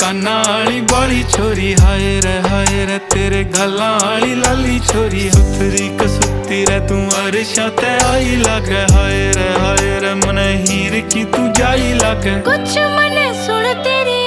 काना वाली बाली छोरी हाय रे तेरे गल्लां वाली लाली छोरी सुथरी कसुती रे तू अरशा ते आई लागे हाय रे मन हीर की तू जाई लागे कुछ मन सुन तेरी